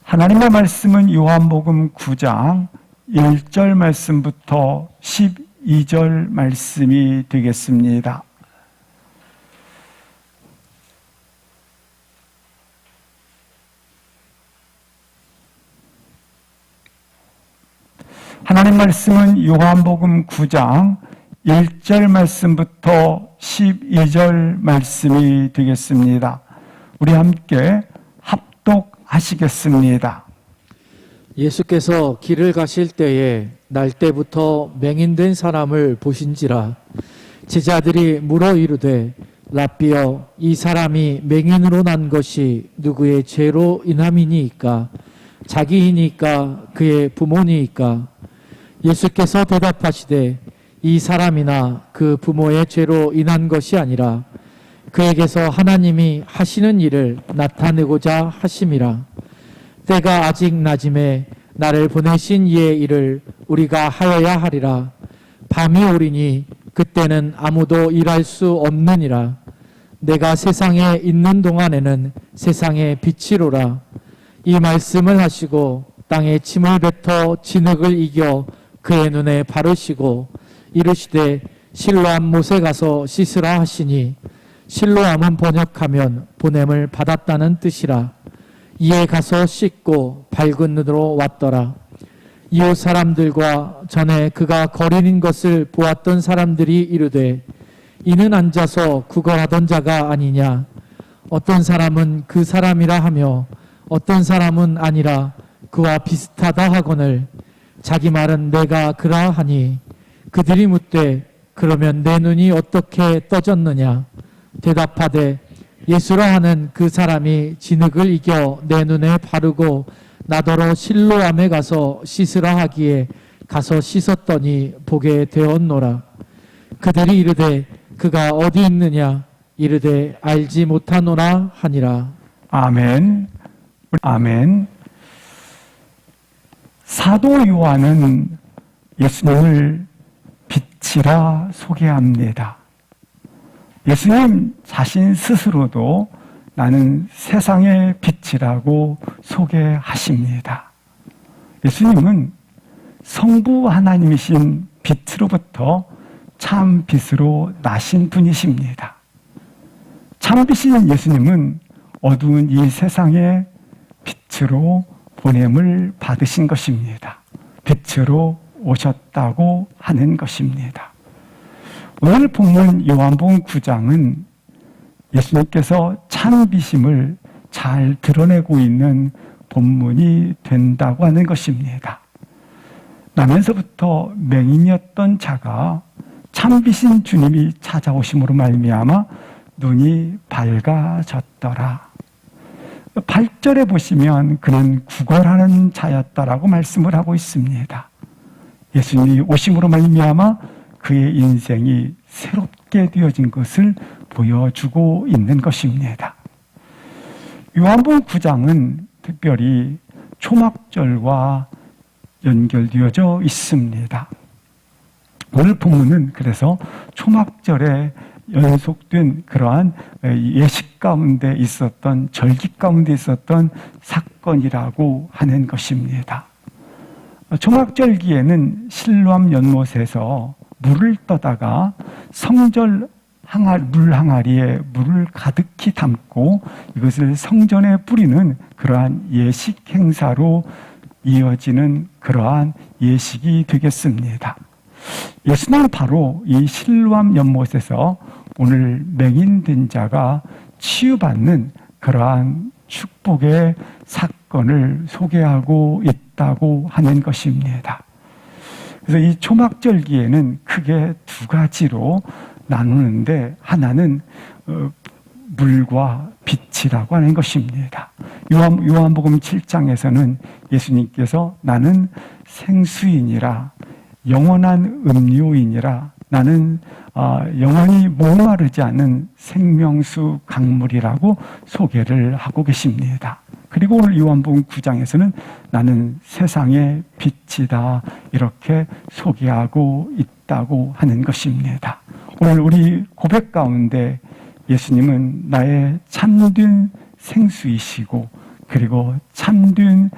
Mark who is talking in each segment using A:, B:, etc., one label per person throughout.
A: 하나님의 말씀은 요한복음 9장 1절 말씀부터 12절 말씀이 되겠습니다. 하나님 말씀은 요한복음 9장 1절 말씀부터 12절 말씀이 되겠습니다. 우리 함께 합독하시겠습니다.
B: 예수께서 길을 가실 때에 날 때부터 맹인된 사람을 보신지라. 제자들이 물어 이르되 라삐여, 이 사람이 맹인으로 난 것이 누구의 죄로 인함이니이까? 자기이니까 그의 부모니이까? 예수께서 대답하시되 이 사람이나 그 부모의 죄로 인한 것이 아니라 그에게서 하나님이 하시는 일을 나타내고자 하심이라. 때가 아직 낮음에 나를 보내신 이의 일을 우리가 하여야 하리라. 밤이 오리니 그때는 아무도 일할 수 없느니라. 내가 세상에 있는 동안에는 세상의 빛이로라. 이 말씀을 하시고 땅에 침을 뱉어 진흙을 이겨 그의 눈에 바르시고 이르시되 실로암 못에 가서 씻으라 하시니, 실로암은 번역하면 보냄을 받았다는 뜻이라. 이에 가서 씻고 밝은 눈으로 왔더라. 이웃 사람들과 전에 그가 거린인 것을 보았던 사람들이 이르되 이는 앉아서 구걸하던 자가 아니냐. 어떤 사람은 그 사람이라 하며 어떤 사람은 아니라 그와 비슷하다 하거늘 자기 말은 내가 그라 하니, 그들이 묻되 그러면 내 눈이 어떻게 떠졌느냐. 대답하되 예수라 하는 그 사람이 진흙을 이겨 내 눈에 바르고 나더러 실로암에 가서 씻으라 하기에 가서 씻었더니 보게 되었노라. 그들이 이르되 그가 어디 있느냐. 이르되 알지 못하노라 하니라.
A: 아멘. 아멘. 사도 요한은 예수님을 빛이라 소개합니다. 예수님 자신 스스로도 나는 세상의 빛이라고 소개하십니다. 예수님은 성부 하나님이신 빛으로부터 참 빛으로 나신 분이십니다. 참 빛인 예수님은 어두운 이 세상의 빛으로 보냄을 받으신 것입니다. 빛으로 오셨다고 하는 것입니다. 오늘 본문 요한복음 9장은 예수님께서 참빛임을 잘 드러내고 있는 본문이 된다고 하는 것입니다. 나면서부터 맹인이었던 자가 참빛인 주님이 찾아오심으로 말미암아 눈이 밝아졌더라. 8절에 보시면 그는 구걸하는 자였다라고 말씀을 하고 있습니다. 예수님이 오심으로 말미암아 그의 인생이 새롭게 되어진 것을 보여주고 있는 것입니다. 요한복음 9장은 특별히 초막절과 연결되어져 있습니다. 오늘 본문은 그래서 초막절에 연속된 그러한 예식 가운데 있었던, 절기 가운데 있었던 사건이라고 하는 것입니다. 초막절기에는 실로암 연못에서 물을 떠다가 성전 물 항아리에 물을 가득히 담고 이것을 성전에 뿌리는 그러한 예식 행사로 이어지는 그러한 예식이 되겠습니다. 예수님은 바로 이 실로암 연못에서 오늘 맹인된 자가 치유받는 그러한 축복의 사건을 소개하고 있다고 하는 것입니다. 그래서 이 초막절기에는 크게 두 가지로 나누는데, 하나는 물과 빛이라고 하는 것입니다. 요한복음 7장에서는 예수님께서 나는 생수이니라, 영원한 음료이니라, 나는 영원히 목마르지 않은 생명수 강물이라고 소개를 하고 계십니다. 그리고 오늘 요한복음 9장에서는 나는 세상의 빛이다, 이렇게 소개하고 있다고 하는 것입니다. 오늘 우리 고백 가운데 예수님은 나의 참된 생수이시고 그리고 참된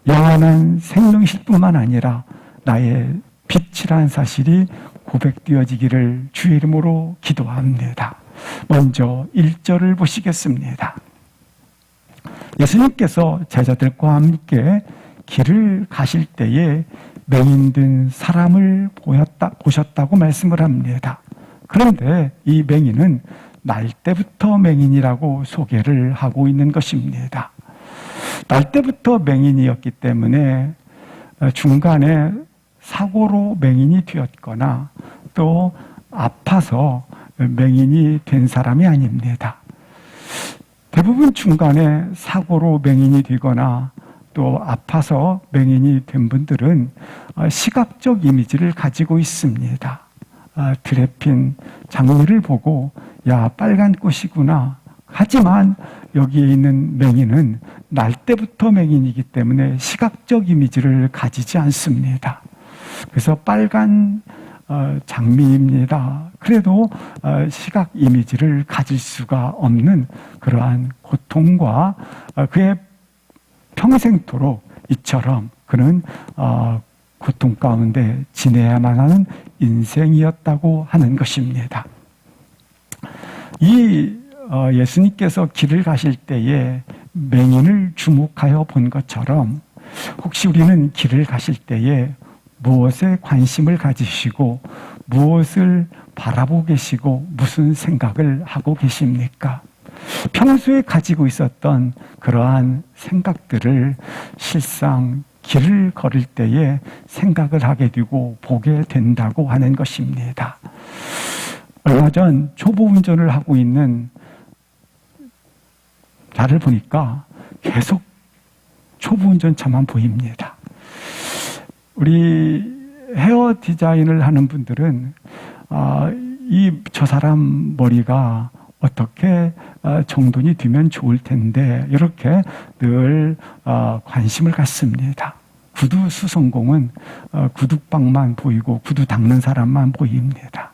A: 영원한 생명이실 뿐만 아니라 나의 빛이라는 사실이 고백되어지기를 주의 이름으로 기도합니다. 먼저 1절을 보시겠습니다. 예수님께서 제자들과 함께 길을 가실 때에 맹인된 사람을 보셨다고 말씀을 합니다. 그런데 이 맹인은 날 때부터 맹인이라고 소개를 하고 있는 것입니다. 날 때부터 맹인이었기 때문에 중간에 사고로 맹인이 되었거나 또 아파서 맹인이 된 사람이 아닙니다. 대부분 중간에 사고로 맹인이 되거나 또 아파서 맹인이 된 분들은 시각적 이미지를 가지고 있습니다. 드레핀 장미를 보고 야, 빨간 꽃이구나. 하지만 여기에 있는 맹인은 날 때부터 맹인이기 때문에 시각적 이미지를 가지지 않습니다. 그래서 빨간 장미입니다. 그래도 시각 이미지를 가질 수가 없는 그러한 고통과 그의 평생토록 이처럼 그는 고통 가운데 지내야만 하는 인생이었다고 하는 것입니다. 이 예수님께서 길을 가실 때에 맹인을 주목하여 본 것처럼 혹시 우리는 길을 가실 때에 무엇에 관심을 가지시고 무엇을 바라보고 계시고 무슨 생각을 하고 계십니까? 평소에 가지고 있었던 그러한 생각들을 실상 길을 걸을 때에 생각을 하게 되고 보게 된다고 하는 것입니다. 얼마 전 초보 운전을 하고 있는 나를 보니까 계속 초보 운전차만 보입니다. 우리 헤어 디자인을 하는 분들은 저 사람 머리가 어떻게 정돈이 되면 좋을 텐데 이렇게 늘 관심을 갖습니다. 구두 수성공은 구두방만 보이고 구두 닦는 사람만 보입니다.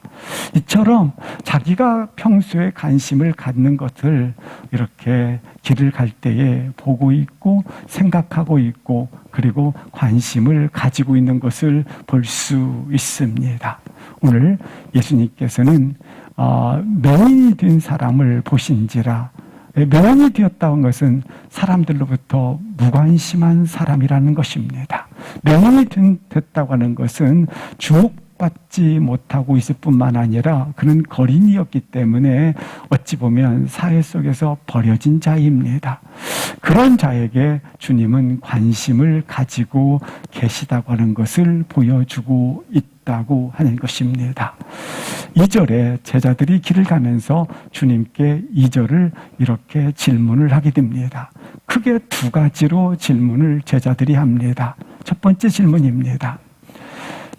A: 이처럼 자기가 평소에 관심을 갖는 것을 이렇게 길을 갈 때에 보고 있고 생각하고 있고 그리고 관심을 가지고 있는 것을 볼 수 있습니다. 오늘 예수님께서는 맹인이 된 사람을 보신지라. 맹인이 되었다는 것은 사람들로부터 무관심한 사람이라는 것입니다. 맹인이 됐다고 하는 것은 주목받지 못하고 있을 뿐만 아니라 그는 거린이었기 때문에 어찌 보면 사회 속에서 버려진 자입니다. 그런 자에게 주님은 관심을 가지고 계시다고 하는 것을 보여주고 있다고 하는 것입니다. 2절에 제자들이 길을 가면서 주님께 2절을 이렇게 질문을 하게 됩니다. 크게 두 가지로 질문을 제자들이 합니다. 첫 번째 질문입니다.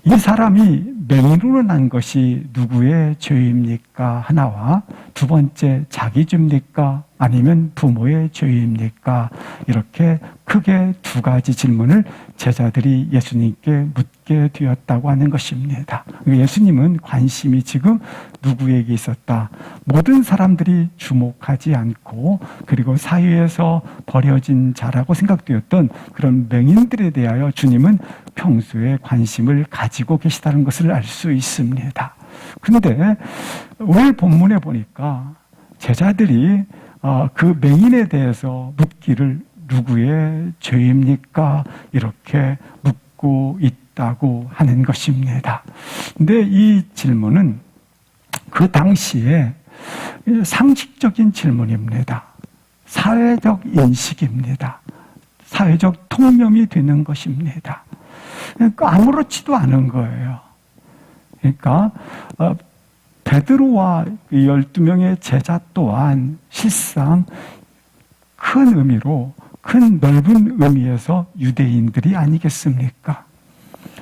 A: 이 사람이 맹인으로 난 것이 누구의 죄입니까? 하나와 두 번째 자기 죄입니까? 아니면 부모의 죄입니까? 이렇게 크게 두 가지 질문을 제자들이 예수님께 묻게 되었다고 하는 것입니다. 예수님은 관심이 지금 누구에게 있었다? 모든 사람들이 주목하지 않고 그리고 사회에서 버려진 자라고 생각되었던 그런 맹인들에 대하여 주님은 평소에 관심을 가지고 계시다는 것을 알 수 있습니다. 그런데 오늘 본문에 보니까 제자들이 그 맹인에 대해서 묻기를 누구의 죄입니까? 이렇게 묻고 있다고 하는 것입니다. 근데 이 질문은 그 당시에 상식적인 질문입니다. 사회적 인식입니다. 사회적 통념이 되는 것입니다. 그러니까 아무렇지도 않은 거예요. 그러니까 베드로와 12명의 제자 또한 실상 큰 의미로 큰 넓은 의미에서 유대인들이 아니겠습니까?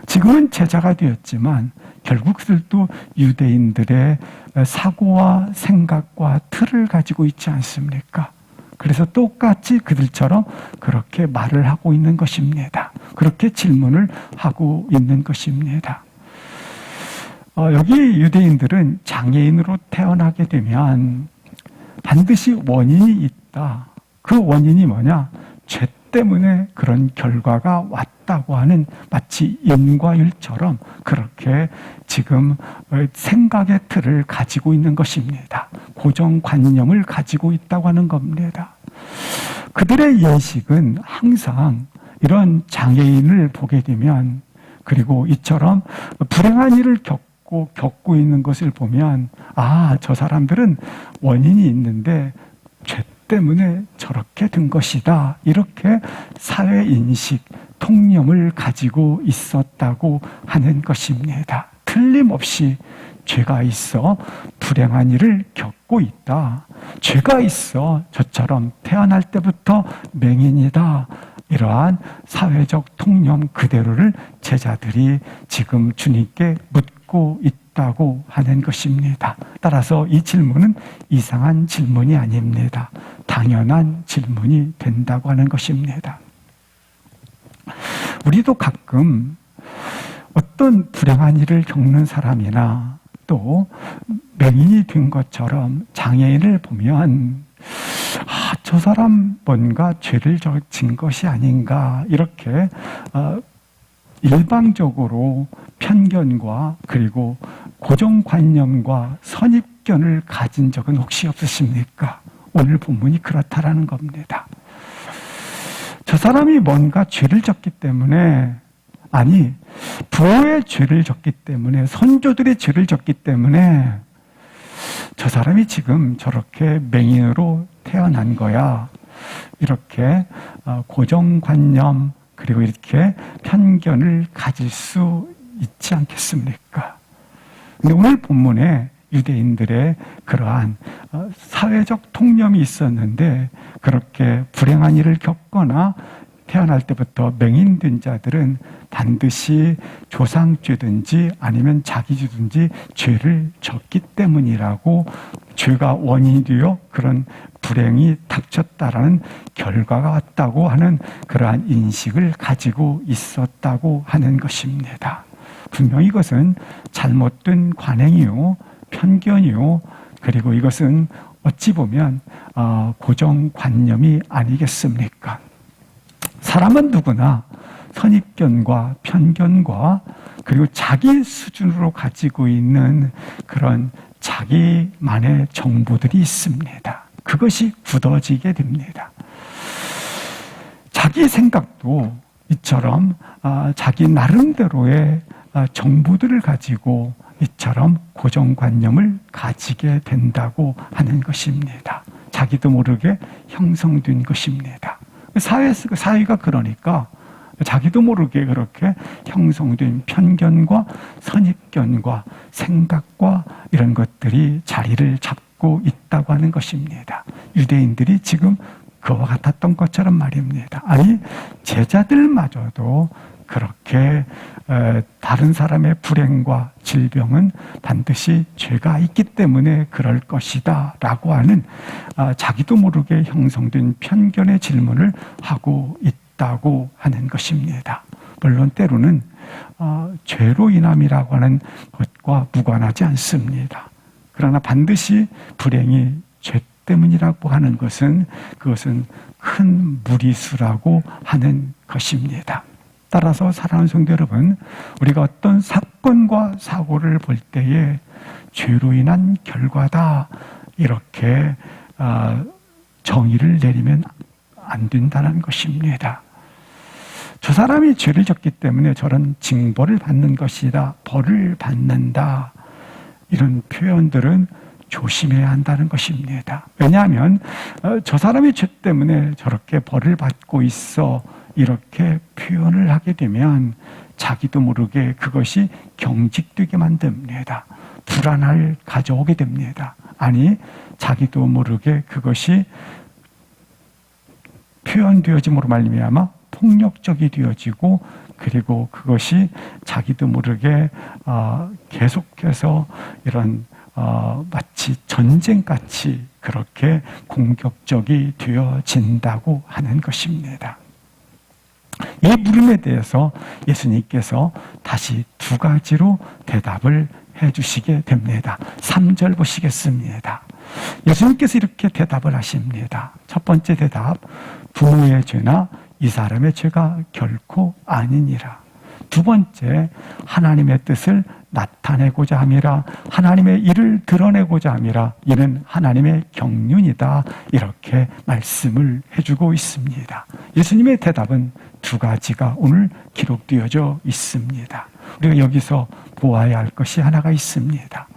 A: 지금은 제자가 되었지만 결국 그들도 유대인들의 사고와 생각과 틀을 가지고 있지 않습니까? 그래서 똑같이 그들처럼 그렇게 말을 하고 있는 것입니다. 그렇게 질문을 하고 있는 것입니다. 여기 유대인들은 장애인으로 태어나게 되면 반드시 원인이 있다. 그 원인이 뭐냐? 죄 때문에 그런 결과가 왔다고 하는 마치 인과율처럼 그렇게 지금 생각의 틀을 가지고 있는 것입니다. 고정관념을 가지고 있다고 하는 겁니다. 그들의 예식은 항상 이런 장애인을 보게 되면, 그리고 이처럼 불행한 일을 겪고 있는 것을 보면, 저 사람들은 원인이 있는데 죄 때문에 저렇게 된 것이다, 이렇게 사회인식, 통념을 가지고 있었다고 하는 것입니다. 틀림없이 죄가 있어 불행한 일을 겪고 있다, 죄가 있어 저처럼 태어날 때부터 맹인이다, 이러한 사회적 통념 그대로를 제자들이 지금 주님께 묻고 있다고 하는 것입니다. 따라서 이 질문은 이상한 질문이 아닙니다. 당연한 질문이 된다고 하는 것입니다. 우리도 가끔 어떤 불행한 일을 겪는 사람이나 또 맹인이 된 것처럼 장애인을 보면 저 사람 뭔가 죄를 진 것이 아닌가, 이렇게 일방적으로 편견과 그리고 고정관념과 선입견을 가진 적은 혹시 없으십니까? 오늘 본문이 그렇다라는 겁니다. 저 사람이 뭔가 죄를 졌기 때문에, 아니 부모의 죄를 졌기 때문에, 선조들의 죄를 졌기 때문에 저 사람이 지금 저렇게 맹인으로 태어난 거야, 이렇게 고정관념 그리고 이렇게 편견을 가질 수 있지 않겠습니까? 근데 오늘 본문에 유대인들의 그러한 사회적 통념이 있었는데, 그렇게 불행한 일을 겪거나 태어날 때부터 맹인된 자들은 반드시 조상죄든지 아니면 자기죄든지 죄를 졌기 때문이라고, 죄가 원인이 되어 그런 불행이 닥쳤다라는 결과가 왔다고 하는 그러한 인식을 가지고 있었다고 하는 것입니다. 분명히 이것은 잘못된 관행이요, 편견이요, 그리고 이것은 어찌 보면 고정관념이 아니겠습니까? 사람은 누구나 선입견과 편견과 그리고 자기 수준으로 가지고 있는 그런 자기만의 정보들이 있습니다. 그것이 굳어지게 됩니다. 자기 생각도 이처럼 자기 나름대로의 정보들을 가지고 이처럼 고정관념을 가지게 된다고 하는 것입니다. 자기도 모르게 형성된 것입니다. 사회가 그러니까 자기도 모르게 그렇게 형성된 편견과 선입견과 생각과 이런 것들이 자리를 잡고 있다고 하는 것입니다. 유대인들이 지금 그와 같았던 것처럼 말입니다. 아니, 제자들마저도 그렇게 다른 사람의 불행과 질병은 반드시 죄가 있기 때문에 그럴 것이다 라고 하는 자기도 모르게 형성된 편견의 질문을 하고 있다고 하는 것입니다. 물론 때로는 죄로 인함이라고 하는 것과 무관하지 않습니다. 그러나 반드시 불행이 죄 때문이라고 하는 것은, 그것은 큰 무리수라고 하는 것입니다. 따라서 사랑하는 성도 여러분, 우리가 어떤 사건과 사고를 볼 때에 죄로 인한 결과다, 이렇게 정의를 내리면 안 된다는 것입니다. 저 사람이 죄를 졌기 때문에 저런 징벌을 받는 것이다, 벌을 받는다, 이런 표현들은 조심해야 한다는 것입니다. 왜냐하면 저 사람이 죄 때문에 저렇게 벌을 받고 있어, 이렇게 표현을 하게 되면 자기도 모르게 그것이 경직되게 만듭니다. 불안을 가져오게 됩니다. 아니, 자기도 모르게 그것이 표현되어짐으로 말미암아 폭력적이 되어지고, 그리고 그것이 자기도 모르게 계속해서 이런 마치 전쟁같이 그렇게 공격적이 되어진다고 하는 것입니다. 이 물음에 대해서 예수님께서 다시 두 가지로 대답을 해주시게 됩니다. 3절 보시겠습니다. 예수님께서 이렇게 대답을 하십니다. 첫 번째 대답, 부모의 죄나 이 사람의 죄가 결코 아니니라. 두 번째, 하나님의 뜻을 나타내고자 함이라. 하나님의 일을 드러내고자 함이라. 이는 하나님의 경륜이다. 이렇게 말씀을 해주고 있습니다. 예수님의 대답은 두 가지가 오늘 기록되어져 있습니다. 우리가 여기서 보아야 할 것이 하나가 있습니다.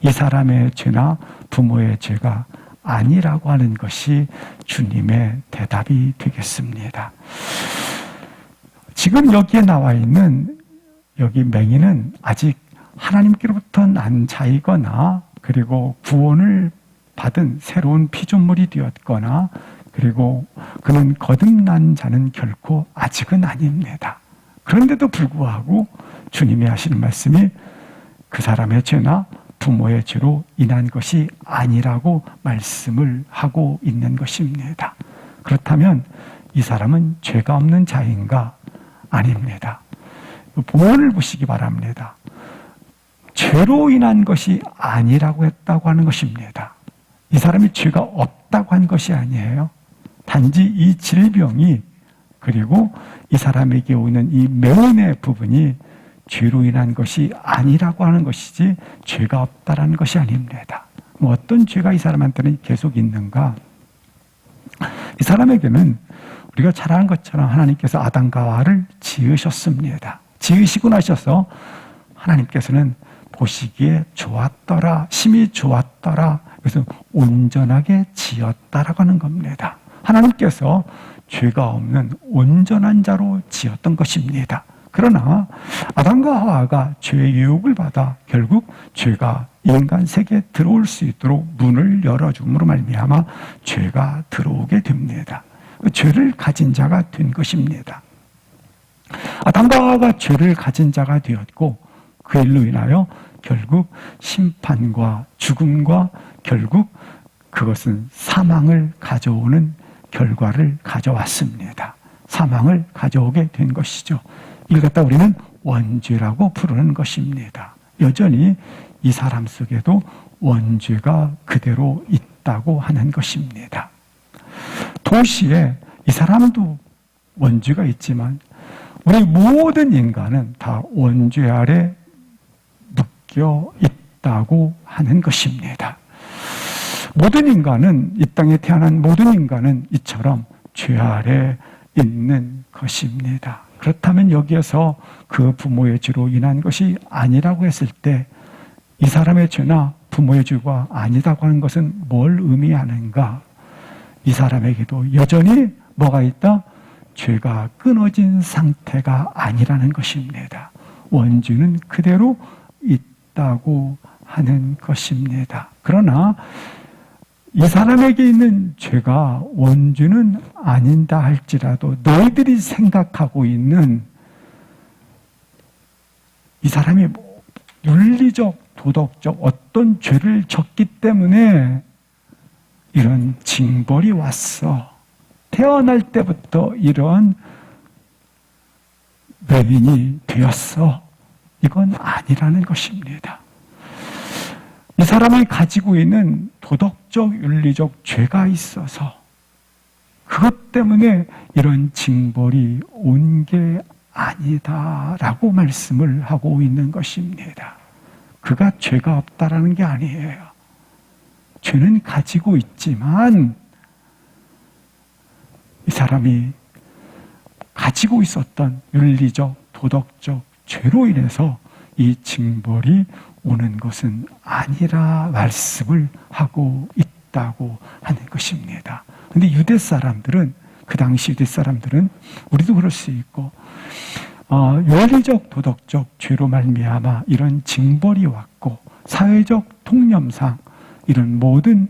A: 이 사람의 죄나 부모의 죄가 아니라고 하는 것이 주님의 대답이 되겠습니다. 지금 여기에 나와 있는 여기 맹인은 아직 하나님께로부터 난 자이거나 그리고 구원을 받은 새로운 피조물이 되었거나 그리고 그는 거듭난 자는 결코 아직은 아닙니다. 그런데도 불구하고 주님이 하시는 말씀이 그 사람의 죄나 부모의 죄로 인한 것이 아니라고 말씀을 하고 있는 것입니다. 그렇다면 이 사람은 죄가 없는 자인가? 아닙니다. 본문을 보시기 바랍니다. 죄로 인한 것이 아니라고 했다고 하는 것입니다. 이 사람이 죄가 없다고 한 것이 아니에요. 단지 이 질병이 그리고 이 사람에게 오는 이 맹인의 부분이 죄로 인한 것이 아니라고 하는 것이지 죄가 없다라는 것이 아닙니다. 어떤 죄가 이 사람한테는 계속 있는가? 이 사람에게는 우리가 잘 아는 것처럼 하나님께서 아담과 하와를 지으셨습니다. 지으시고 나셔서 하나님께서는 보시기에 좋았더라, 심히 좋았더라. 그래서 온전하게 지었다라고 하는 겁니다. 하나님께서 죄가 없는 온전한 자로 지었던 것입니다. 그러나 아담과 하와가 죄의 유혹을 받아 결국 죄가 인간 세계에 들어올 수 있도록 문을 열어줌으로 말미암아 죄가 들어오게 됩니다. 죄를 가진 자가 된 것입니다. 아담과 하와가 죄를 가진 자가 되었고 그 일로 인하여 결국 심판과 죽음과 결국 그것은 사망을 가져오는 결과를 가져왔습니다. 사망을 가져오게 된 것이죠. 이걸 갖다 우리는 원죄라고 부르는 것입니다. 여전히 이 사람 속에도 원죄가 그대로 있다고 하는 것입니다. 동시에 이 사람도 원죄가 있지만 우리 모든 인간은 다 원죄 아래 묶여 있다고 하는 것입니다. 모든 인간은, 이 땅에 태어난 모든 인간은 이처럼 죄 아래 있는 것입니다. 그렇다면 여기에서 그 부모의 죄로 인한 것이 아니라고 했을 때 이 사람의 죄나 부모의 죄가 아니다고 하는 것은 뭘 의미하는가? 이 사람에게도 여전히 뭐가 있다? 죄가 끊어진 상태가 아니라는 것입니다. 원죄는 그대로 있다고 하는 것입니다. 그러나 이 사람에게 있는 죄가 원죄는 아닌다 할지라도 너희들이 생각하고 있는 이 사람이 윤리적, 도덕적 어떤 죄를 졌기 때문에 이런 징벌이 왔어. 태어날 때부터 이런 맹인이 되었어. 이건 아니라는 것입니다. 이 사람이 가지고 있는 도덕적, 윤리적 죄가 있어서 그것 때문에 이런 징벌이 온 게 아니다라고 말씀을 하고 있는 것입니다. 그가 죄가 없다라는 게 아니에요. 죄는 가지고 있지만 이 사람이 가지고 있었던 윤리적, 도덕적 죄로 인해서 이 징벌이 오는 것은 아니라 말씀을 하고 있다고 하는 것입니다. 그런데 유대 사람들은, 그 당시 유대 사람들은 우리도 그럴 수 있고 윤리적, 도덕적 죄로 말미암아 이런 징벌이 왔고 사회적 통념상 이런 모든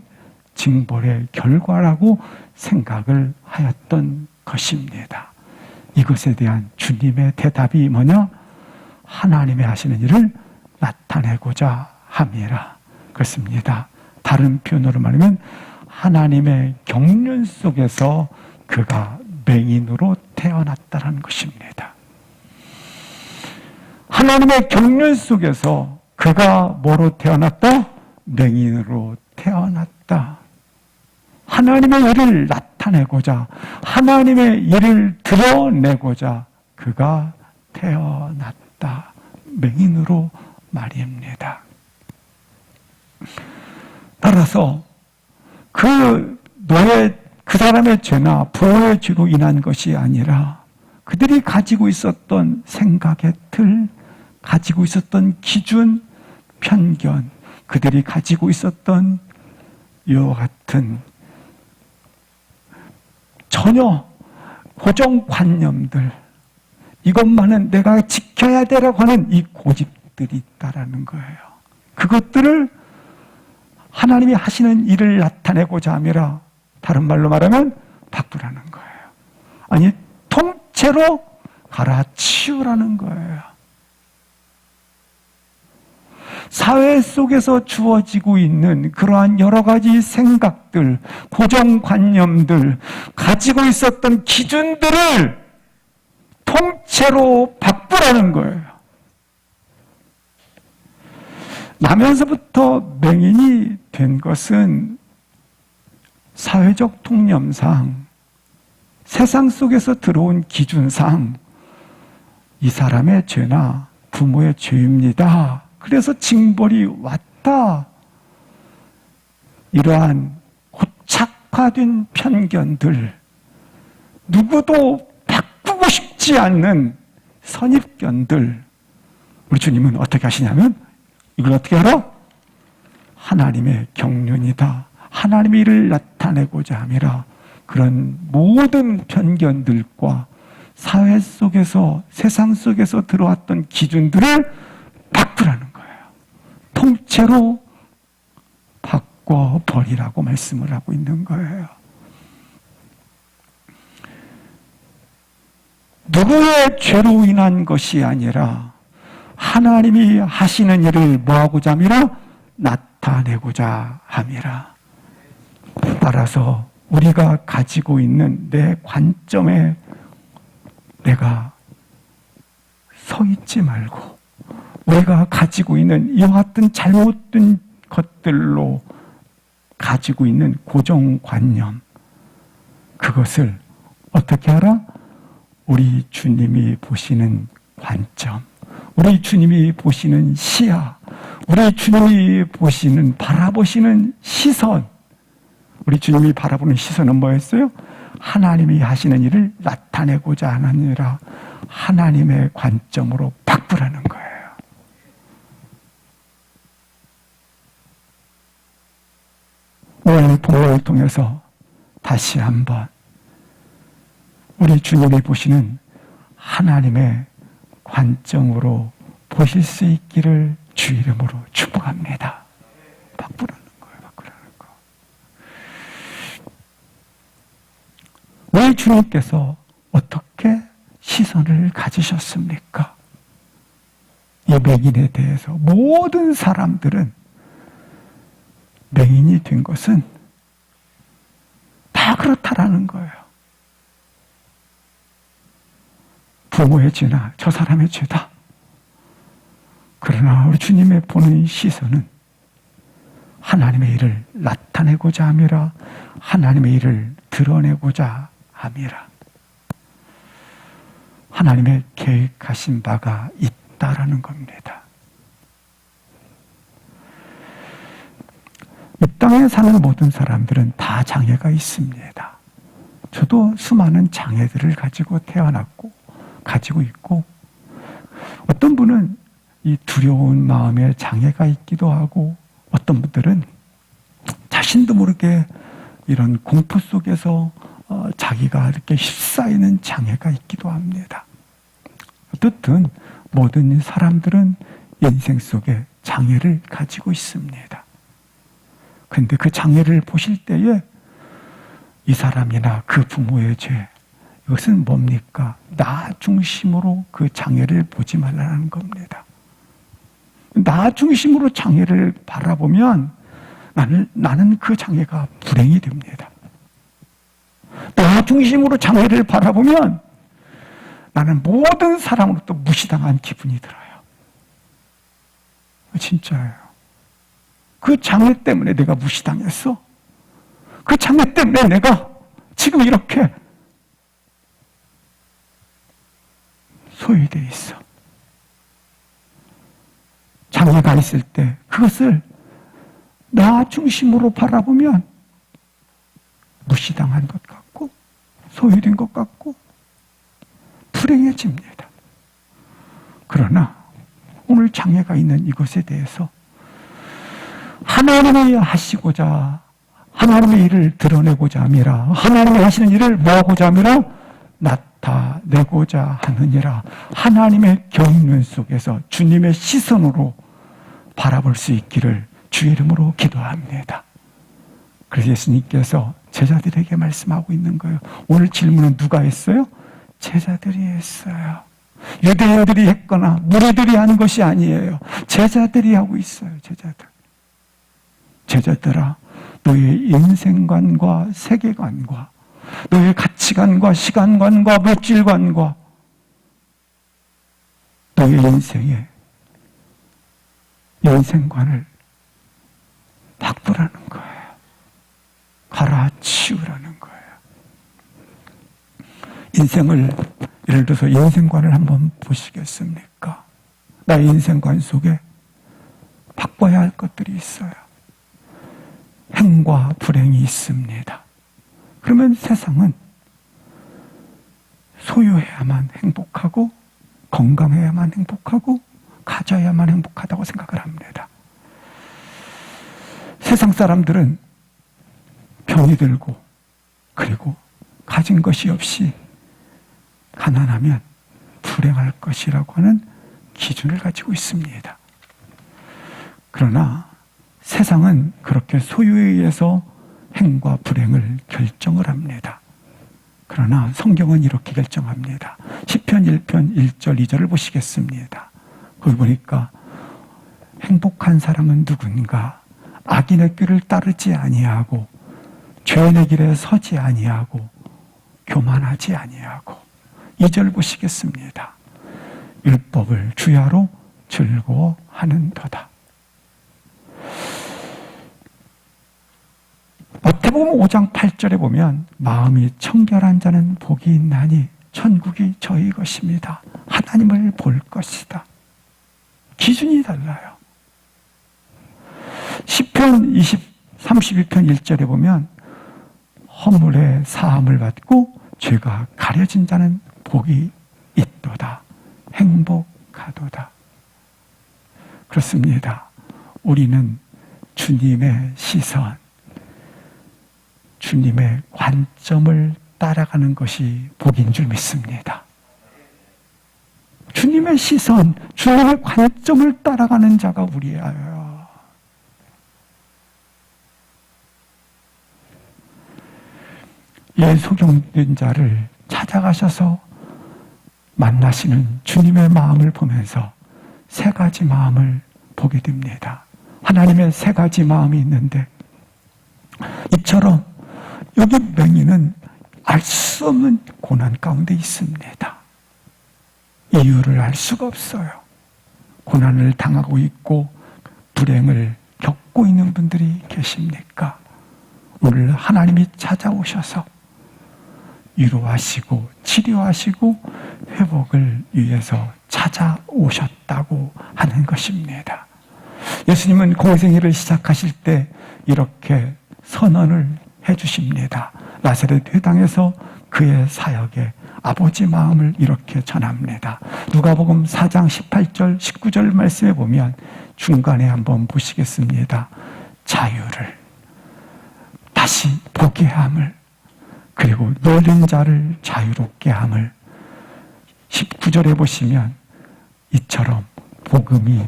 A: 징벌의 결과라고 생각을 하였던 것입니다. 이것에 대한 주님의 대답이 뭐냐? 하나님의 하시는 일을 나타내고자 함이라. 그렇습니다. 다른 표현으로 말하면 하나님의 경륜 속에서 그가 맹인으로 태어났다는 것입니다. 하나님의 경륜 속에서 그가 뭐로 태어났다? 맹인으로 태어났다. 하나님의 일을 나타내고자, 하나님의 일을 드러내고자 그가 태어났다. 맹인으로 말입니다. 따라서 그 사람의 죄나 부모의 죄로 인한 것이 아니라 그들이 가지고 있었던 생각의 틀, 가지고 있었던 기준, 편견, 그들이 가지고 있었던 이와 같은 전혀 고정관념들, 이것만은 내가 지켜야 되라고 하는 이 고집들이 있다라는 거예요. 그것들을 하나님이 하시는 일을 나타내고자 함이라, 다른 말로 말하면 바꾸라는 거예요. 아니, 통째로 갈아치우라는 거예요. 사회 속에서 주어지고 있는 그러한 여러 가지 생각들, 고정관념들, 가지고 있었던 기준들을 통째로 바꾸라는 거예요. 나면서부터 맹인이 된 것은 사회적 통념상, 세상 속에서 들어온 기준상 이 사람의 죄나 부모의 죄입니다. 그래서 징벌이 왔다. 이러한 고착화된 편견들, 누구도 바꾸고 싶지 않는 선입견들, 우리 주님은 어떻게 하시냐면 이걸 어떻게 알아? 하나님의 경륜이다. 하나님의 일을 나타내고자 함이라. 그런 모든 편견들과 사회 속에서, 세상 속에서 들어왔던 기준들을 바꾸라는 거예요. 통째로 바꿔버리라고 말씀을 하고 있는 거예요. 누구의 죄로 인한 것이 아니라 하나님이 하시는 일을 뭐하고자 함이라? 나타내고자 함이라. 따라서 우리가 가지고 있는 내 관점에 내가 서 있지 말고, 우리가 가지고 있는 이와 같은 잘못된 것들로 가지고 있는 고정관념, 그것을 어떻게 알아? 우리 주님이 보시는 관점, 우리 주님이 보시는 시야, 우리 주님이 보시는, 바라보시는 시선, 우리 주님이 바라보는 시선은 뭐였어요? 하나님이 하시는 일을 나타내고자 하느니라. 하나님의 관점으로 바꾸라는 거예요. 오늘 본문을 통해서 다시 한번 우리 주님이 보시는 하나님의 관점으로 보실 수 있기를 주 이름으로 축복합니다. 바꾸라는 거예요. 바꾸라는 거. 우리 주님께서 어떻게 시선을 가지셨습니까? 이 맹인에 대해서 모든 사람들은 맹인이 된 것은 다 그렇다라는 거예요. 부모의 죄나 저 사람의 죄다. 그러나 우리 주님의 보는 시선은 하나님의 일을 나타내고자 함이라, 하나님의 일을 드러내고자 함이라. 하나님의 계획하신 바가 있다라는 겁니다. 이 땅에 사는 모든 사람들은 다 장애가 있습니다. 저도 수많은 장애들을 가지고 태어났고 가지고 있고, 어떤 분은 이 두려운 마음에 장애가 있기도 하고, 어떤 분들은 자신도 모르게 이런 공포 속에서 자기가 이렇게 휩싸이는 장애가 있기도 합니다. 어떻든 모든 사람들은 인생 속에 장애를 가지고 있습니다. 그런데 그 장애를 보실 때에 이 사람이나 그 부모의 죄, 이것은 뭡니까? 나 중심으로 그 장애를 보지 말라는 겁니다. 나 중심으로 장애를 바라보면 나는 그 장애가 불행이 됩니다. 나 중심으로 장애를 바라보면 나는 모든 사람으로부터 무시당한 기분이 들어요. 진짜예요. 그 장애 때문에 내가 무시당했어. 그 장애 때문에 내가 지금 이렇게 소외되어 있어. 장애가 있을 때 그것을 나 중심으로 바라보면 무시당한 것 같고 소외된 것 같고 불행해집니다. 그러나 오늘 장애가 있는 이것에 대해서 하나님이 하시고자 하나님의 일을 드러내고자 함이라 하나님이 하시는 일을 뭐하고자 함이라 나타내고자 하느니라. 하나님의 경륜 속에서 주님의 시선으로 바라볼 수 있기를 주의 이름으로 기도합니다. 그래서 예수님께서 제자들에게 말씀하고 있는 거예요. 오늘 질문은 누가 했어요? 제자들이 했어요. 유대인들이 했거나 무리들이 한 것이 아니에요. 제자들이 하고 있어요. 제자들. 제자들아, 너의 인생관과 세계관과 너의 가치관과 시간관과 물질관과 너의 인생의 인생관을 바꾸라는 거예요. 갈아치우라는 거예요. 인생을 예를 들어서 인생관을 한번 보시겠습니까? 나의 인생관 속에 바꿔야 할 것들이 있어요. 행과 불행이 있습니다. 그러면 세상은 소유해야만 행복하고 건강해야만 행복하고 가져야만 행복하다고 생각을 합니다. 세상 사람들은 병이 들고 그리고 가진 것이 없이 가난하면 불행할 것이라고 하는 기준을 가지고 있습니다. 그러나 세상은 그렇게 소유에 의해서 행과 불행을 결정을 합니다. 그러나 성경은 이렇게 결정합니다. 시편 1편 1절 2절을 보시겠습니다. 거기 보니까 행복한 사람은 누군가 악인의 길을 따르지 아니하고 죄인의 길에 서지 아니하고 교만하지 아니하고 2절 보시겠습니다. 율법을 주야로 즐거워하는도다. 마태복음 5장 8절에 보면 마음이 청결한 자는 복이 있나니 천국이 저희 것입니다. 하나님을 볼 것이다. 기준이 달라요. 시편 32편 1절에 보면 허물의 사함을 받고 죄가 가려진 자는 복이 있도다. 행복하도다. 그렇습니다. 우리는 주님의 시선, 주님의 관점을 따라가는 것이 복인 줄 믿습니다. 주님의 시선, 주님의 관점을 따라가는 자가 우리예요. 이 소경된 자를 찾아가셔서 만나시는 주님의 마음을 보면서 세 가지 마음을 보게 됩니다. 하나님의 세 가지 마음이 있는데 이처럼 여기 맹인은 알 수 없는 고난 가운데 있습니다. 이유를 알 수가 없어요. 고난을 당하고 있고 불행을 겪고 있는 분들이 계십니까? 오늘 하나님이 찾아오셔서 위로하시고 치료하시고 회복을 위해서 찾아오셨다고 하는 것입니다. 예수님은 공생애를 시작하실 때 이렇게 선언을 해주십니다. 나사렛 회당에서 그의 사역에 아버지 마음을 이렇게 전합니다. 누가복음 4장 18절 19절 말씀에 보면 중간에 한번 보시겠습니다. 자유를 다시 보게 함을 그리고 놀린 자를 자유롭게 함을 19절에 보시면 이처럼 복음이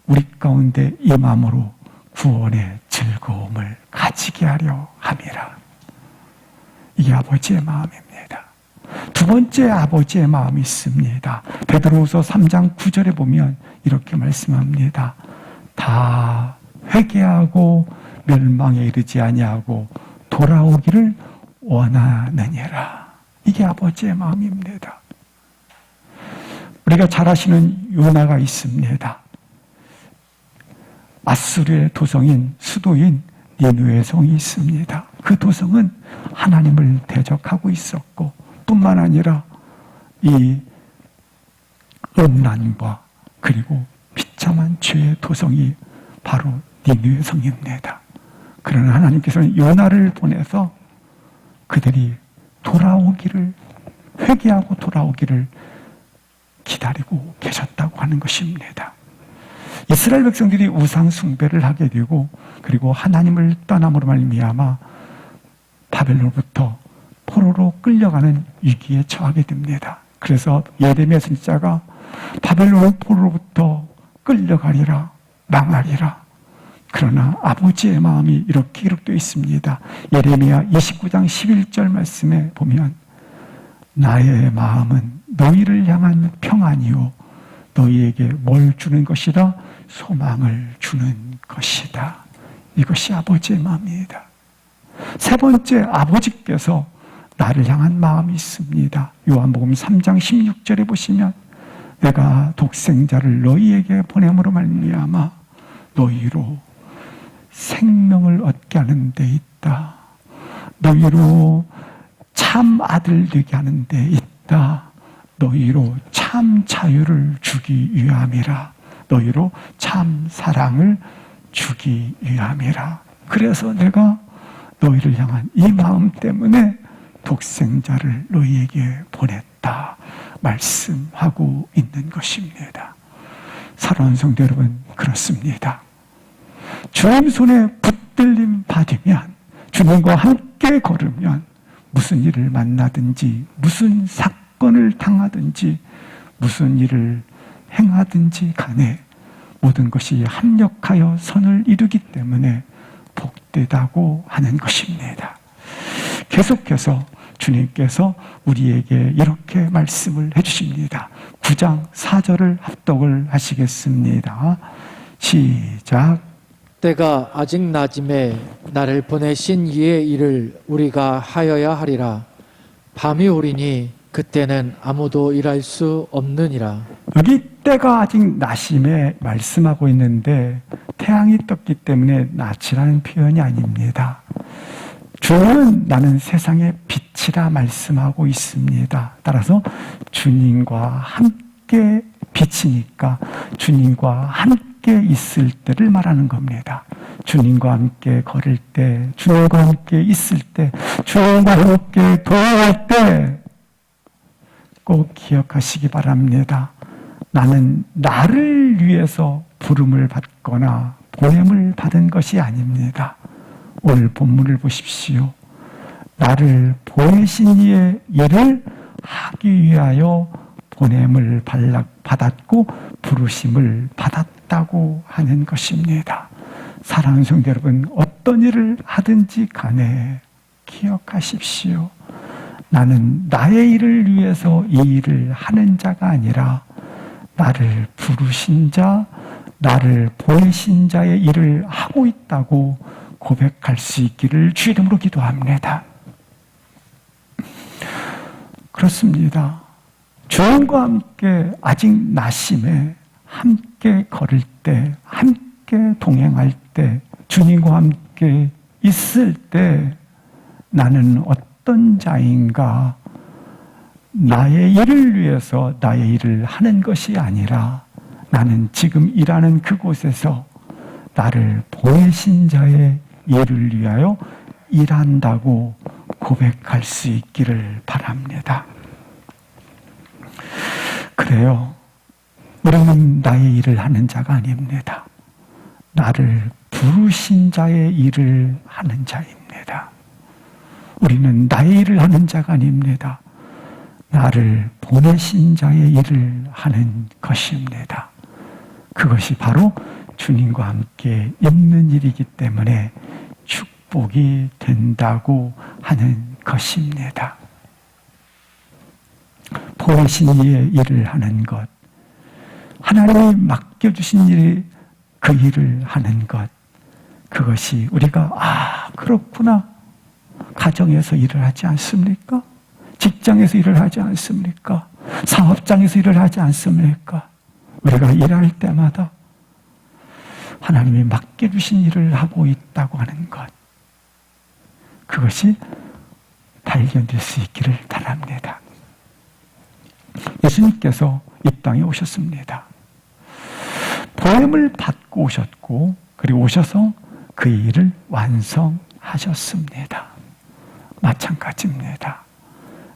A: 우리 가운데 임함으로 구원의 즐거움을 가지게 하려 함이라. 이게 아버지의 마음입니다. 두 번째 아버지의 마음이 있습니다. 베드로후서 3장 9절에 보면 이렇게 말씀합니다. 다 회개하고 멸망에 이르지 아니하고 돌아오기를 원하느니라. 이게 아버지의 마음입니다. 우리가 잘 아시는 요나가 있습니다. 아수르의 도성인 수도인 니느웨 성이 있습니다. 그 도성은 하나님을 대적하고 있었고 뿐만 아니라 이 음란과 그리고 비참한 죄의 도성이 바로 니느웨 성입니다. 그러나 하나님께서는 요나를 보내서 그들이 돌아오기를, 회개하고 돌아오기를 기다리고 계셨다고 하는 것입니다. 이스라엘 백성들이 우상 숭배를 하게 되고 그리고 하나님을 떠남으로 말미암아 바벨론으로부터 포로로 끌려가는 위기에 처하게 됩니다. 그래서 예레미야 선지자가 바벨론 포로로부터 끌려가리라, 망하리라. 그러나 아버지의 마음이 이렇게 기록되어 있습니다. 예레미야 29장 11절 말씀에 보면 나의 마음은 너희를 향한 평안이요 너희에게 뭘 주는 것이라? 소망을 주는 것이다. 이것이 아버지의 마음입니다. 세 번째, 아버지께서 나를 향한 마음이 있습니다. 요한복음 3장 16절에 보시면 내가 독생자를 너희에게 보냄으로 말미암아 너희로 생명을 얻게 하는 데 있다. 너희로 참 아들 되게 하는 데 있다. 너희로 참 자유를 주기 위함이라. 너희로 참 사랑을 주기 위함이라. 그래서 내가 너희를 향한 이 마음 때문에 독생자를 너희에게 보냈다 말씀하고 있는 것입니다. 사랑하는 성도 여러분, 그렇습니다. 주님 손에 붙들림 받으면, 주님과 함께 걸으면 무슨 일을 만나든지, 무슨 사건을 당하든지, 무슨 일을 행하든지 간에 모든 것이 합력하여 선을 이루기 때문에 복되다고 하는 것입니다. 계속해서 주님께서 우리에게 이렇게 말씀을 해주십니다. 9장 4절을 합독을 하시겠습니다. 시작.
B: 때가 아직 낮음에 나를 보내신 이의 일을 우리가 하여야 하리라. 밤이 오리니 그때는 아무도 일할 수 없느니라.
A: 여기 때가 아직 낮임에 말씀하고 있는데 태양이 떴기 때문에 낮이라는 표현이 아닙니다. 주는 나는 세상의 빛이라 말씀하고 있습니다. 따라서 주님과 함께 빛이니까 주님과 함께 있을 때를 말하는 겁니다. 주님과 함께 걸을 때, 주님과 함께 있을 때, 주님과 함께 돌아갈 때 꼭 기억하시기 바랍니다. 나는 나를 위해서 부름을 받거나 보냄을 받은 것이 아닙니다. 오늘 본문을 보십시오. 나를 보내신 이의 일을 하기 위하여 보냄을 받았고 부르심을 받았다고 하는 것입니다. 사랑하는 성도 여러분, 어떤 일을 하든지 간에 기억하십시오. 나는 나의 일을 위해서 이 일을 하는 자가 아니라 나를 부르신 자, 나를 보내신 자의 일을 하고 있다고 고백할 수 있기를 주 이름으로 기도합니다. 그렇습니다. 주님과 함께 아직 낮심에 함께 걸을 때, 함께 동행할 때, 주님과 함께 있을 때 나는 어떤 자인가? 나의 일을 위해서 나의 일을 하는 것이 아니라 나는 지금 일하는 그곳에서 나를 보내신 자의 일을 위하여 일한다고 고백할 수 있기를 바랍니다. 그래요. 우리는 나의 일을 하는 자가 아닙니다. 나를 부르신 자의 일을 하는 자입니다. 우리는 나의 일을 하는 자가 아닙니다. 나를 보내신 자의 일을 하는 것입니다. 그것이 바로 주님과 함께 있는 일이기 때문에 축복이 된다고 하는 것입니다. 보내신 이의 일을 하는 것, 하나님이 맡겨주신 일이 그 일을 하는 것, 그것이 우리가 그렇구나, 가정에서 일을 하지 않습니까? 직장에서 일을 하지 않습니까? 사업장에서 일을 하지 않습니까? 우리가 일할 때마다 하나님이 맡겨주신 일을 하고 있다고 하는 것, 그것이 발견될 수 있기를 바랍니다. 예수님께서 이 땅에 오셨습니다. 보냄을 받고 오셨고, 그리고 오셔서 그 일을 완성하셨습니다. 마찬가지입니다.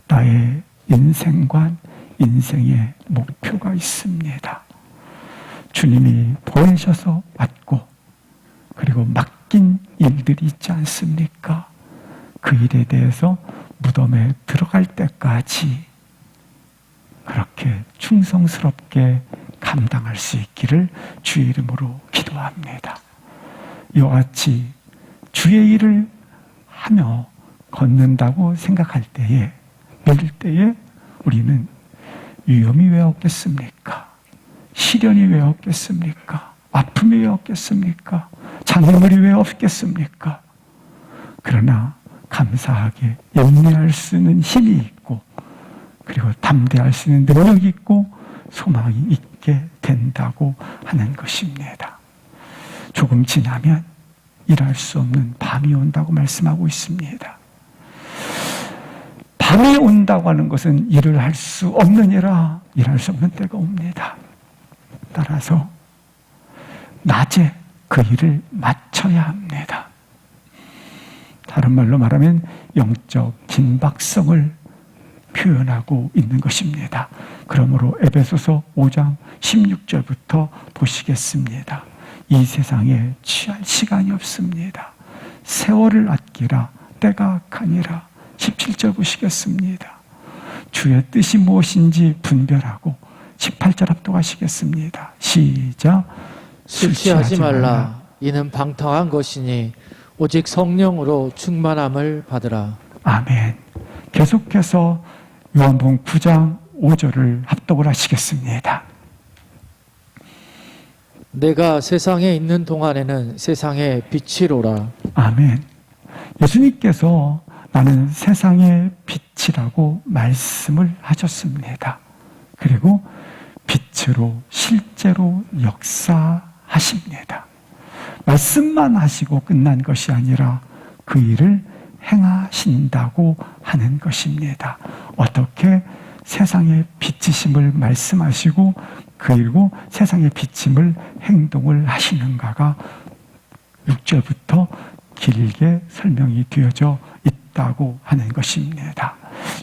A: 나의 인생관, 인생의 목표가 있습니다. 주님이 보내셔서 왔고, 그리고 맡긴 일들이 있지 않습니까? 그 일에 대해서 무덤에 들어갈 때까지 그렇게 충성스럽게 감당할 수 있기를 주의 이름으로 기도합니다. 이와 같이 주의 일을 하며 걷는다고 생각할 때에, 믿을 때에 우리는 위험이 왜 없겠습니까? 시련이 왜 없겠습니까? 아픔이 왜 없겠습니까? 장애물이 왜 없겠습니까? 그러나 감사하게 인내할 수 있는 힘이 있고, 그리고 담대할 수 있는 능력이 있고, 소망이 있게 된다고 하는 것입니다. 조금 지나면 일할 수 없는 밤이 온다고 말씀하고 있습니다. 밤이 온다고 하는 것은 일을 할 수 없느니라, 일할 수 없는 때가 옵니다. 따라서 낮에 그 일을 마쳐야 합니다. 다른 말로 말하면 영적 긴박성을 표현하고 있는 것입니다. 그러므로 에베소서 5장 16절부터 보시겠습니다. 이 세상에 취할 시간이 없습니다. 세월을 아끼라, 때가 악하니라. 17절 보시겠습니다. 주의 뜻이 무엇인지 분별하고, 18절 합독하시겠습니다. 시작.
B: 술 취하지 말라. 이는 방탕한 것이니 오직 성령으로 충만함을 받으라.
A: 아멘. 계속해서 요한복음 9장 5절을 합독을 하시겠습니다.
B: 내가 세상에 있는 동안에는 세상의 빛이로라.
A: 아멘. 예수님께서 나는 세상의 빛이라고 말씀을 하셨습니다. 그리고 빛으로 실제로 역사하십니다. 말씀만 하시고 끝난 것이 아니라 그 일을 행하신다고 하는 것입니다. 어떻게 세상의 빛이심을 말씀하시고, 그리고 세상의 빛임을 행동을 하시는가가 6절부터 길게 설명이 되어져 있다고 하는 것입니다.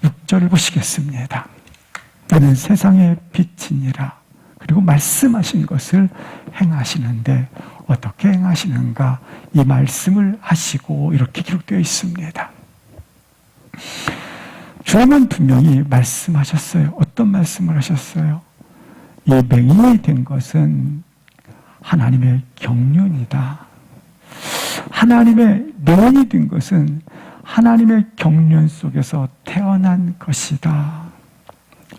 A: 6절을 보시겠습니다. 나는 세상의 빛이니라. 그리고 말씀하신 것을 행하시는데 어떻게 행하시는가? 이 말씀을 하시고 이렇게 기록되어 있습니다. 주님은 분명히 말씀하셨어요. 어떤 말씀을 하셨어요? 이 맹인이 된 것은 하나님의 경륜이다. 하나님의 맹인이 된 것은 하나님의 경륜 속에서 태어난 것이다.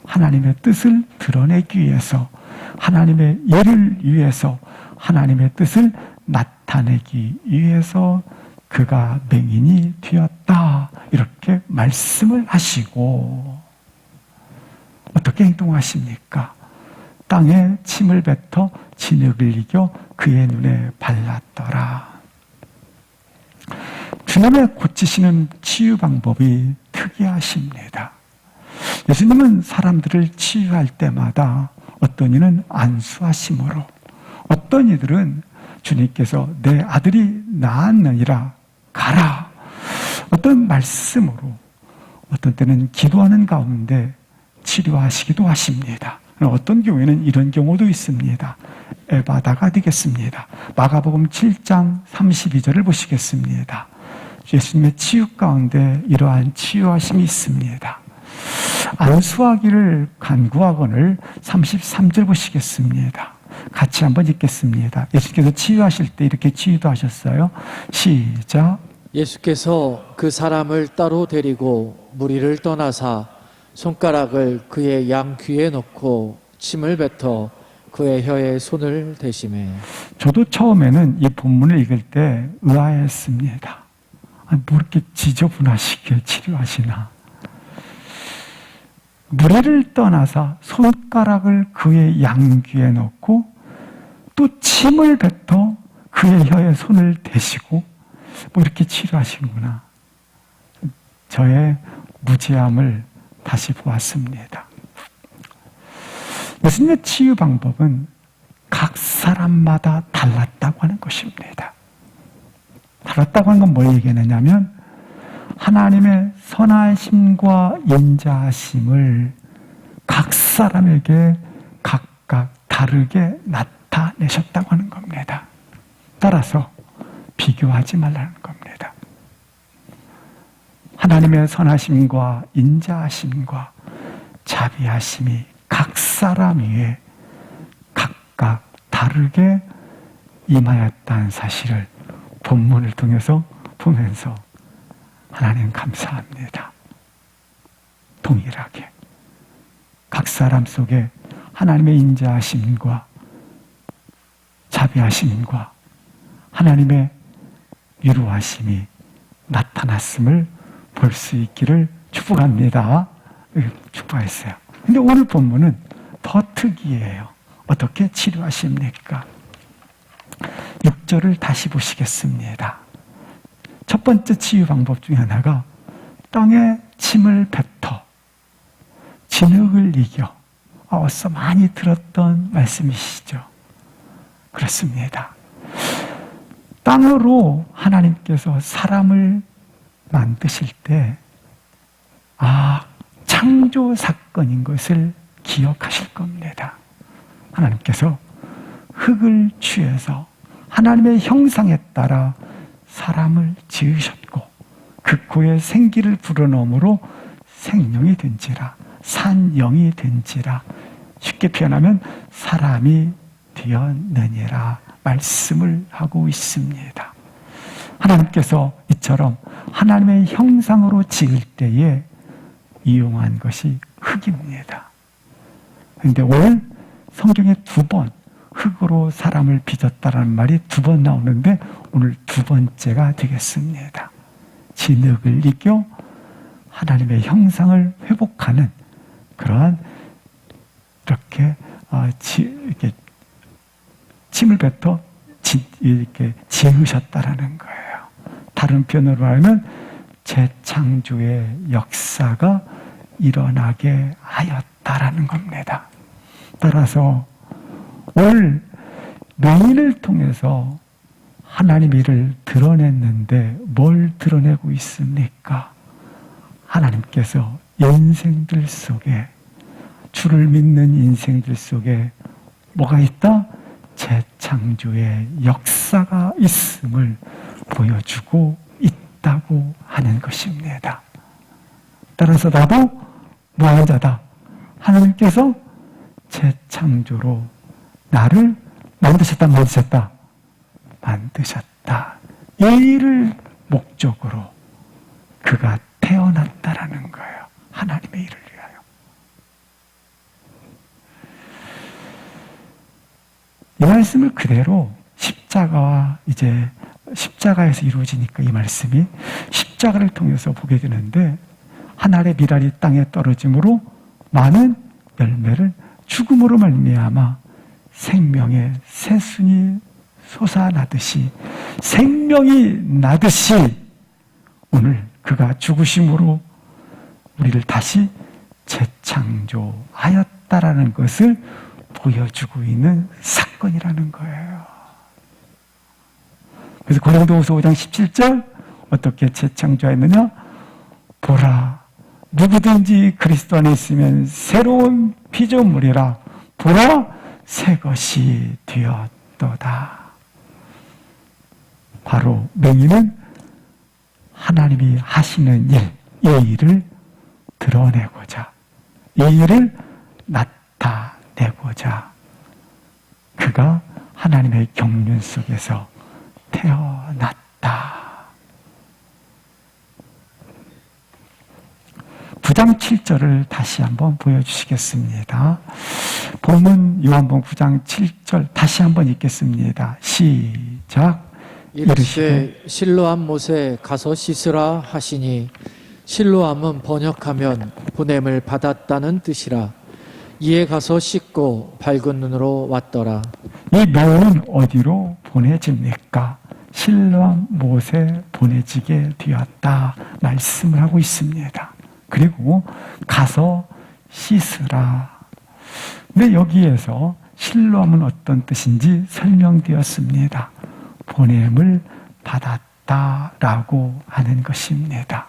A: 하나님의 뜻을 드러내기 위해서, 하나님의 예를 위해서, 하나님의 뜻을 나타내기 위해서 그가 맹인이 되었다. 이렇게 말씀을 하시고, 어떻게 행동하십니까? 땅에 침을 뱉어 진흙을 이겨 그의 눈에 발랐더라. 주님의 고치시는 치유 방법이 특이하십니다. 예수님은 사람들을 치유할 때마다 어떤 이는 안수하심으로, 어떤 이들은 주님께서 내 아들이 나았느니라 가라, 어떤 말씀으로, 어떤 때는 기도하는 가운데 치료하시기도 하십니다. 어떤 경우에는 이런 경우도 있습니다. 에바다가 되겠습니다. 마가복음 7장 32절을 보시겠습니다. 예수님의 치유 가운데 이러한 치유하심이 있습니다. 안수하기를 간구하거늘 33절 보시겠습니다. 같이 한번 읽겠습니다. 예수께서 치유하실 때 이렇게 치유도 하셨어요. 시작.
B: 예수께서 그 사람을 따로 데리고 무리를 떠나사 손가락을 그의 양 귀에 넣고 침을 뱉어 그의 혀에 손을 대시매.
A: 저도 처음에는 이 본문을 읽을 때 의아했습니다. 뭐 이렇게 지저분하시게 치료하시나. 무리를 떠나서 손가락을 그의 양귀에 넣고 또 침을 뱉어 그의 혀에 손을 대시고 뭐 이렇게 치료하시는구나. 저의 무지함을 다시 보았습니다. 예수님의 치유 방법은 각 사람마다 달랐다고 하는 것입니다. 달랐다고 하는 건 뭘 얘기하느냐면 하나님의 선하심과 인자하심을 각 사람에게 각각 다르게 나타내셨다고 하는 겁니다. 따라서 비교하지 말라는 겁니다. 하나님의 선하심과 인자하심과 자비하심이 각 사람 위에 각각 다르게 임하였다는 사실을 본문을 통해서 보면서 하나님 감사합니다. 동일하게 각 사람 속에 하나님의 인자하심과 자비하심과 하나님의 위로하심이 나타났음을 볼 수 있기를 축복합니다. 축복했어요. 근데 오늘 본문은 더 특이해요. 어떻게 치료하십니까? 6절을 다시 보시겠습니다. 첫 번째 치유 방법 중에 하나가 땅에 침을 뱉어 진흙을 이겨. 어서 많이 들었던 말씀이시죠. 그렇습니다. 땅으로 하나님께서 사람을 만드실 때 창조 사건인 것을 기억하실 겁니다. 하나님께서 흙을 취해서 하나님의 형상에 따라 사람을 지으셨고 그 코에 생기를 불어넣음으로 생명이 된지라 산영이 된지라 쉽게 표현하면 사람이 되었느니라 말씀을 하고 있습니다. 하나님께서 이처럼 하나님의 형상으로 지을 때에 이용한 것이 흙입니다. 그런데 오늘 성경에 2번 흙으로 사람을 빚었다라는 말이 2번 나오는데 오늘 2번째가 되겠습니다. 진흙을 이겨 하나님의 형상을 회복하는 그러한 이렇게 침을 뱉어 이렇게 지으셨다라는 거예요. 다른 표현으로 말하면 재창조의 역사가 일어나게 하였다라는 겁니다. 따라서 오늘 맹인을 통해서 하나님 일을 드러냈는데 뭘 드러내고 있습니까? 하나님께서 인생들 속에 주를 믿는 인생들 속에 뭐가 있다? 재창조의 역사가 있음을 보여주고 있다고 하는 것입니다. 따라서 나도 뭐하는 자다? 하나님께서 재창조로 나를 만드셨다. 이 일을 목적으로 그가 태어났다라는 거예요. 하나님의 일을 위하여. 이 말씀을 그대로 십자가에서 이루어지니까 이 말씀이 십자가를 통해서 보게 되는데 한 알의 밀알이 땅에 떨어짐으로 많은 열매를 죽음으로 말미암아 생명의 새순이 솟아나듯이 생명이 나듯이 오늘 그가 죽으심으로 우리를 다시 재창조하였다라는 것을 보여주고 있는 사건이라는 거예요. 그래서 고린도후서 5장 17절 어떻게 재창조했느냐? 보라, 누구든지 그리스도 안에 있으면 새로운 피조물이라. 보라, 새 것이 되었도다. 바로 맹인은 하나님이 하시는 일, 이 일을 드러내고자, 이 일을 나타내고자 그가 하나님의 경륜 속에서 태어났다. 9장 7절을 다시 한번 보여주시겠습니다. 본문 요한복음 9장 7절 다시 한번 읽겠습니다. 시작.
B: 이르시되 실로암 못에 가서 씻으라 하시니 실로암은 번역하면 보냄을 받았다는 뜻이라. 이에 가서 씻고 밝은 눈으로 왔더라.
A: 이 노은 어디로 보내집니까? 실로암 못에 보내지게 되었다 말씀을 하고 있습니다. 그리고 가서 씻으라. 근데 여기에서 실로암은 어떤 뜻인지 설명되었습니다. 보냄을 받았다라고 하는 것입니다.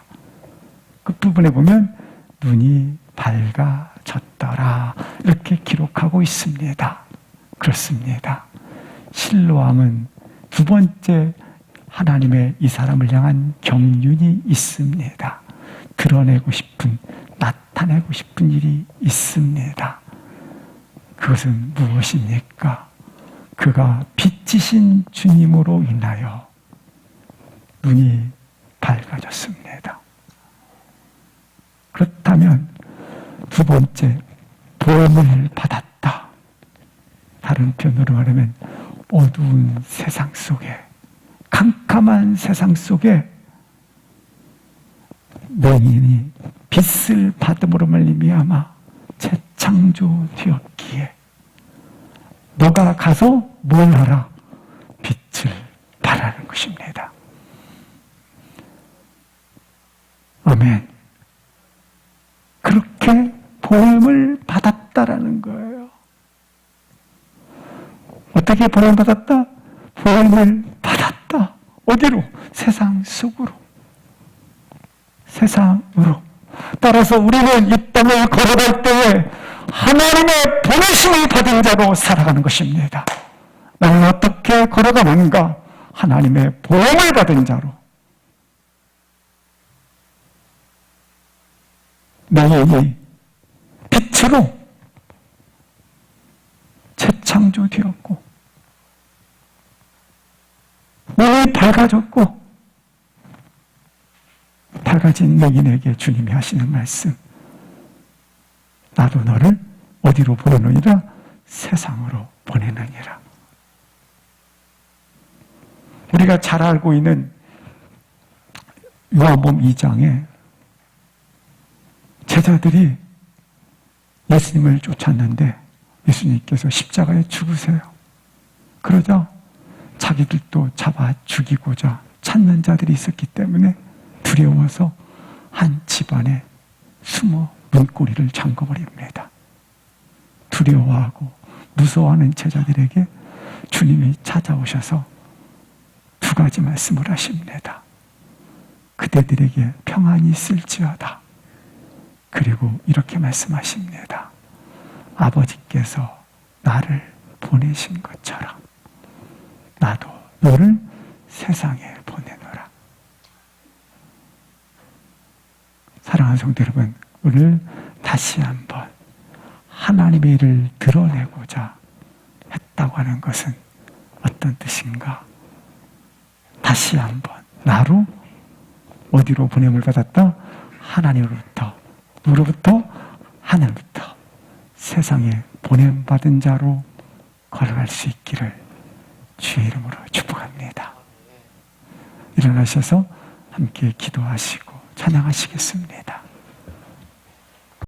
A: 끝부분에 보면 눈이 밝아졌더라 이렇게 기록하고 있습니다. 그렇습니다. 실로암은 두 번째 하나님의 이 사람을 향한 경륜이 있습니다. 드러내고 싶은, 나타내고 싶은 일이 있습니다. 그것은 무엇입니까? 그가 빛이신 주님으로 인하여 눈이 밝아졌습니다. 그렇다면 두 번째, 보험을 받았다. 다른 표현으로 말하면 어두운 세상 속에, 캄캄한 세상 속에 맹인이 빛을 받음으로 말미암아 재창조되었기에 너가 가서 뭘 하라? 빛을 발하는 것입니다. 아멘. 그렇게 보험을 받았다라는 거예요. 어떻게 보험을 받았다? 보험을 받았다. 어디로? 세상 속으로. 세상으로. 따라서 우리는 이 땅을 걸어갈 때에 하나님의 보내심을 받은 자로 살아가는 것입니다. 나는 어떻게 걸어가는가? 하나님의 보험을 받은 자로. 맹인이 빛으로 재창조되었고 눈이 밝아졌고, 밝아진 맹인에게 주님이 하시는 말씀, 나도 너를 어디로 보내느니라? 세상으로 보내느니라. 우리가 잘 알고 있는 요한복음 2장에 제자들이 예수님을 쫓았는데 예수님께서 십자가에 죽으세요. 그러자 자기들도 잡아 죽이고자 찾는 자들이 있었기 때문에 두려워서 한 집안에 숨어 문고리를 잠궈버립니다. 두려워하고 무서워하는 제자들에게 주님이 찾아오셔서 두 가지 말씀을 하십니다. 그대들에게 평안이 있을지어다. 그리고 이렇게 말씀하십니다. 아버지께서 나를 보내신 것처럼 나도 너를 세상에 보내노라. 사랑하는 성도 여러분, 오늘 다시 한번 하나님의 일을 드러내고자 했다고 하는 것은 어떤 뜻인가? 다시 한번 나로 어디로 보냄을 받았다? 하나님으로부터. 누구로부터? 하늘부터. 세상에 보냄받은 자로 걸어갈 수 있기를 주의 이름으로 축복합니다. 일어나셔서 함께 기도하시고 찬양하시겠습니다.